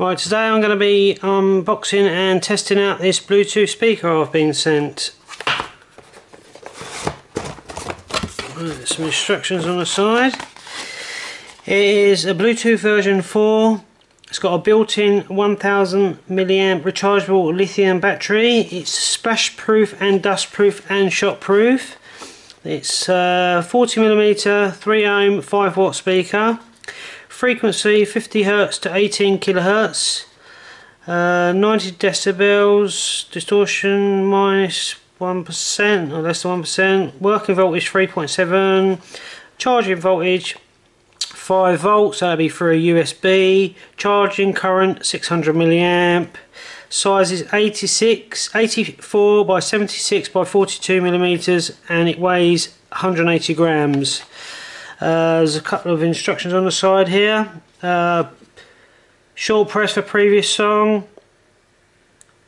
Right, today I'm going to be unboxing and testing out this Bluetooth speaker I've been sent. Right, some instructions on the side. It is a Bluetooth version 4. It's got a built-in 1000 milliamp rechargeable lithium battery. It's splash proof and dust proof and shot proof. It's 40mm 3 ohm 5 watt speaker. Frequency 50 Hz to 18 kHz. 90 decibels. Distortion minus 1% or less than 1%. Working voltage 3.7. Charging voltage 5 volts, that'll be through a USB. Charging current 600 milliamp. Size is 84 by 76 by 42 millimeters, and it weighs 180 grams. There's a couple of instructions on the side here. Short press for previous song.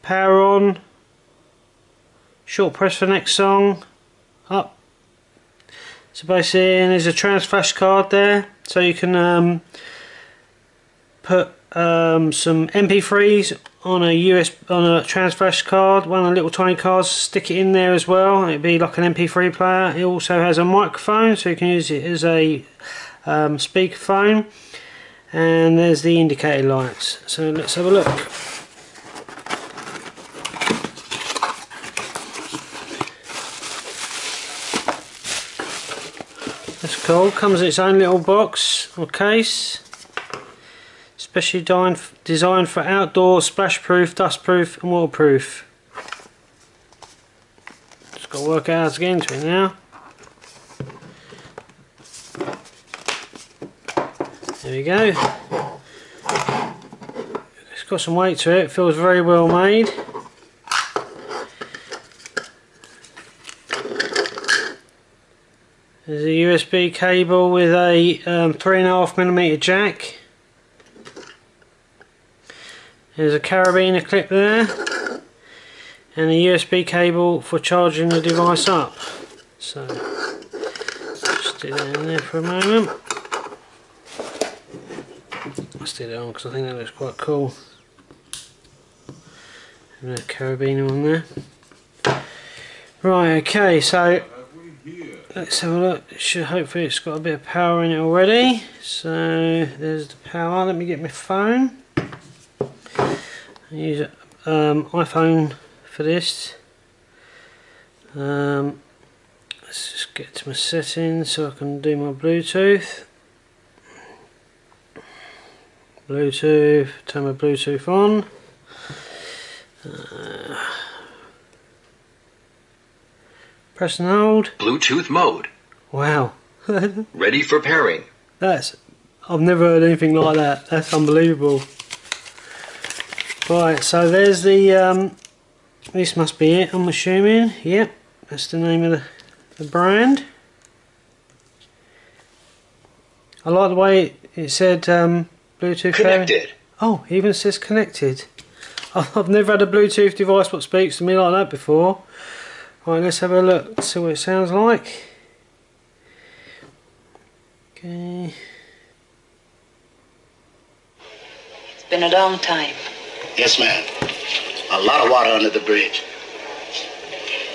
Power on. Short press for next song. Up. So basically, there's a trans flash card there, so you can put some MP3s on a trans flash card, one of the little tiny cards. Stick it in there as well. It'd be like an MP3 player. It also has a microphone, so you can use it as a speakerphone. And there's the indicator lights. So let's have a look. That's cool. Comes in its own little box or case. Especially designed for outdoor, splash proof, dust proof and waterproof. Just got to work out how to get into it now. There we go. It's got some weight to it. It feels very well made. There's a USB cable with a 3.5mm jack. There's a carabiner clip there, and a USB cable for charging the device up. So just stick that in there for a moment. I'll stick it on because I think that looks quite cool. And a carabiner on there. Right, okay, so let's have a look. Hopefully it's got a bit of power in it already. So there's the power. Let me get my phone. I use iPhone for this. Let's just get to my settings so I can do my Bluetooth. Turn my Bluetooth on. Press and hold. Bluetooth mode. Wow. Ready for pairing. I've never heard anything like that. That's unbelievable. Right, so there's the this must be it, I'm assuming. Yep, that's the name of the brand. I like the way it said Bluetooth connected. Oh, it even says connected. I've never had a Bluetooth device that speaks to me like that before. Right, let's have a look, see what it sounds like. Okay. It's been a long time. Yes, ma'am. A lot of water under the bridge.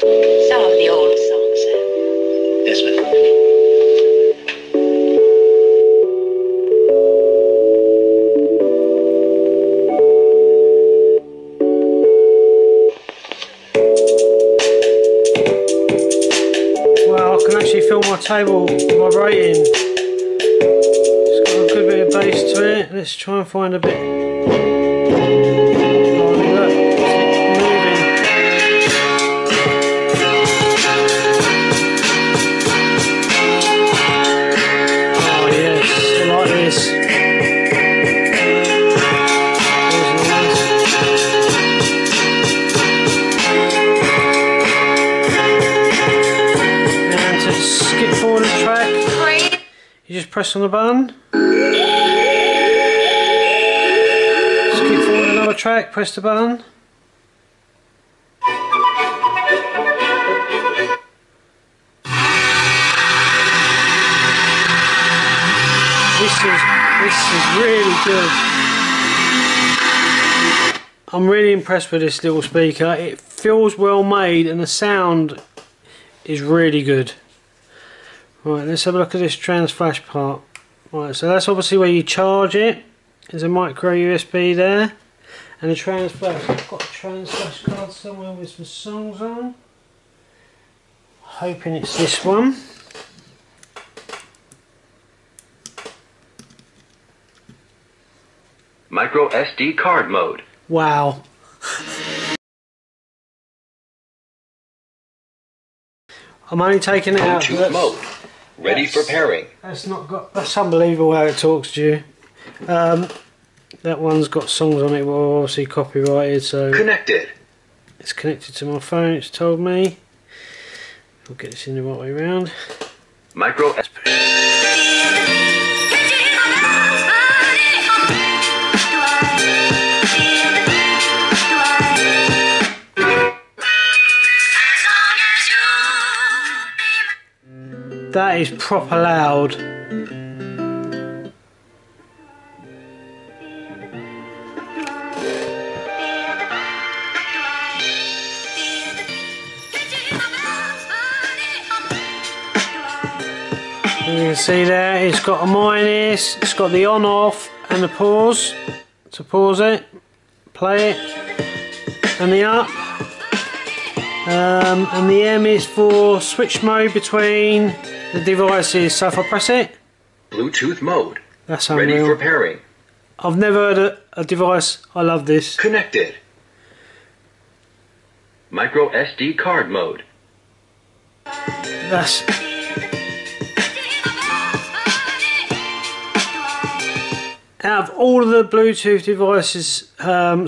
Some of the old songs. Yes, ma'am. Wow, I can actually feel my table vibrating. It's got a good bit of bass to it. Let's try and find a bit. Skip forward the track. You just press on the button. Skip forward another track, press the button. This is really good. I'm really impressed with this little speaker. It feels well made and the sound is really good. Right, let's have a look at this trans flash part. Right, so that's obviously where you charge it. There's a micro USB there. And a trans flash. I've got a trans flash card somewhere with some songs on. Hoping it's this one. Micro SD card mode. Wow. I'm only taking it out. Bluetooth mode. Ready for pairing. That's unbelievable how it talks to you. That one's got songs on it, well obviously copyrighted, so Connected. it's connected to my phone, it's told me. I'll get this in the right way around. Micro That is proper loud. You can see there, it's got a minus, it's got the on off and the pause to pause it, play it, and the up, and the M is for switch mode between the devices. So if I press it, Bluetooth mode. that's Ready unreal. for pairing. I've never heard a device, I love this. Connected. Micro SD card mode. That's out of all of the Bluetooth devices,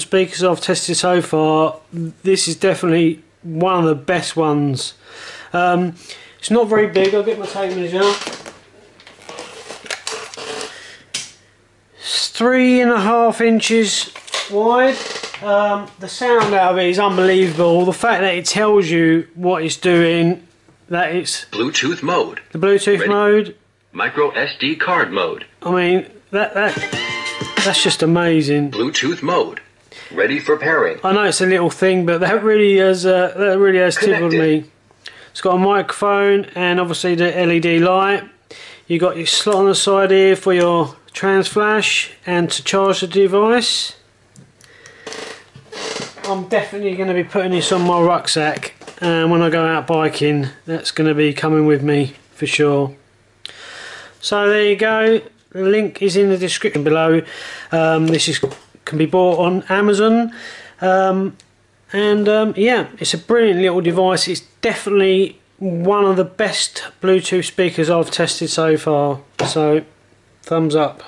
speakers I've tested so far, this is definitely one of the best ones. It's not very big. I'll get my tape measure. It's 3.5 inches wide. The sound out of it is unbelievable. The fact that it tells you what it's doing, that it's Bluetooth mode. the Bluetooth Ready. mode. Micro SD card mode. I mean, that's just amazing. Bluetooth mode. Ready for pairing. I know it's a little thing, but that really has tickled me. It's got a microphone and obviously the LED light. You got your slot on the side here for your trans flash and to charge the device. I'm definitely going to be putting this on my rucksack, and when I go out biking, that's going to be coming with me for sure. So there you go. The link is in the description below. This can be bought on Amazon, yeah, it's a brilliant little device. It's definitely one of the best Bluetooth speakers I've tested so far. So thumbs up.